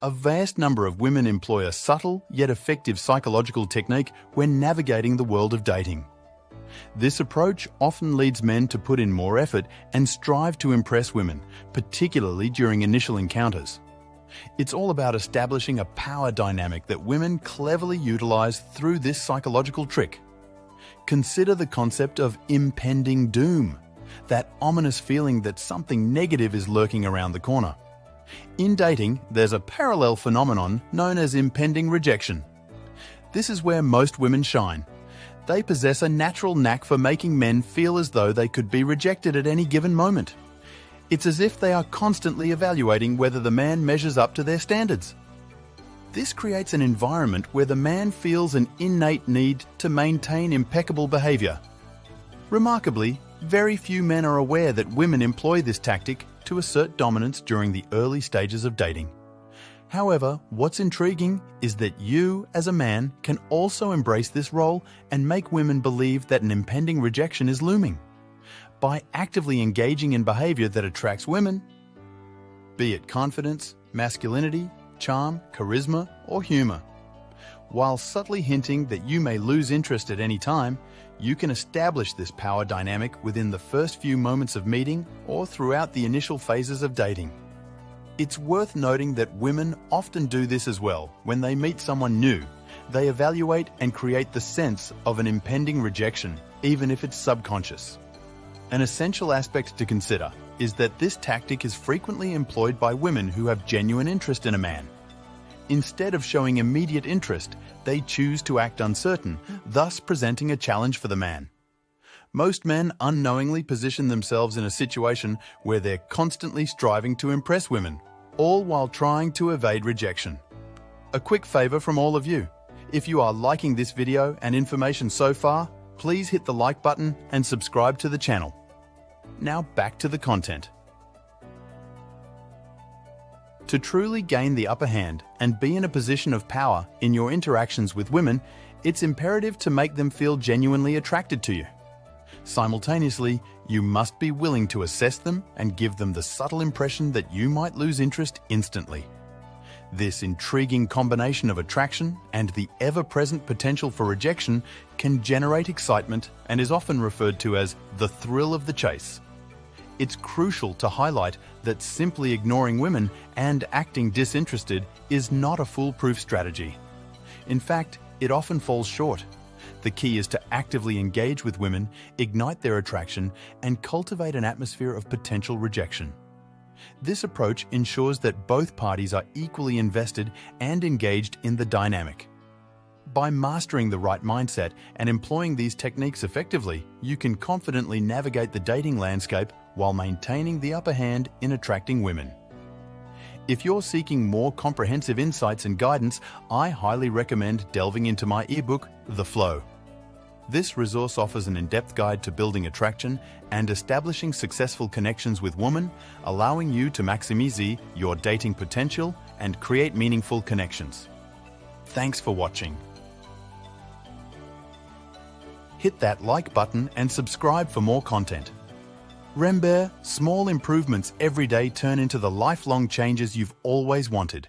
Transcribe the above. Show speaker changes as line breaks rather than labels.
A vast number of women employ a subtle yet effective psychological technique when navigating the world of dating. This approach often leads men to put in more effort and strive to impress women, particularly during initial encounters. It's all about establishing a power dynamic that women cleverly utilize through this psychological trick. Consider the concept of impending doom, that ominous feeling that something negative is lurking around the corner. In dating, there's a parallel phenomenon known as impending rejection. This is where most women shine. They possess a natural knack for making men feel as though they could be rejected at any given moment. It's as if they are constantly evaluating whether the man measures up to their standards. This creates an environment where the man feels an innate need to maintain impeccable behavior. Remarkably, very few men are aware that women employ this tactic to assert dominance during the early stages of dating. However, what's intriguing is that you, as a man, can also embrace this role and make women believe that an impending rejection is looming. By actively engaging in behavior that attracts women, be it confidence, masculinity, charm, charisma, or humor. While subtly hinting that you may lose interest at any time, you can establish this power dynamic within the first few moments of meeting or throughout the initial phases of dating. It's worth noting that women often do this as well. When they meet someone new, they evaluate and create the sense of an impending rejection, even if it's subconscious. An essential aspect to consider is that this tactic is frequently employed by women who have genuine interest in a man. Instead of showing immediate interest, they choose to act uncertain, thus presenting a challenge for the man. Most men unknowingly position themselves in a situation where they're constantly striving to impress women, all while trying to evade rejection. A quick favor from all of you. If you are liking this video and information so far, please hit the like button and subscribe to the channel. Now back to the content. To truly gain the upper hand and be in a position of power in your interactions with women, it's imperative to make them feel genuinely attracted to you. Simultaneously, you must be willing to assess them and give them the subtle impression that you might lose interest instantly. This intriguing combination of attraction and the ever-present potential for rejection can generate excitement and is often referred to as the thrill of the chase. It's crucial to highlight that simply ignoring women and acting disinterested is not a foolproof strategy. In fact, it often falls short. The key is to actively engage with women, ignite their attraction, and cultivate an atmosphere of potential rejection. This approach ensures that both parties are equally invested and engaged in the dynamic. By mastering the right mindset and employing these techniques effectively, you can confidently navigate the dating landscape while maintaining the upper hand in attracting women. If you're seeking more comprehensive insights and guidance, I highly recommend delving into my ebook, The Flow. This resource offers an in-depth guide to building attraction and establishing successful connections with women, allowing you to maximize your dating potential and create meaningful connections. Thanks for watching. Hit that like button and subscribe for more content. Remember, small improvements every day turn into the lifelong changes you've always wanted.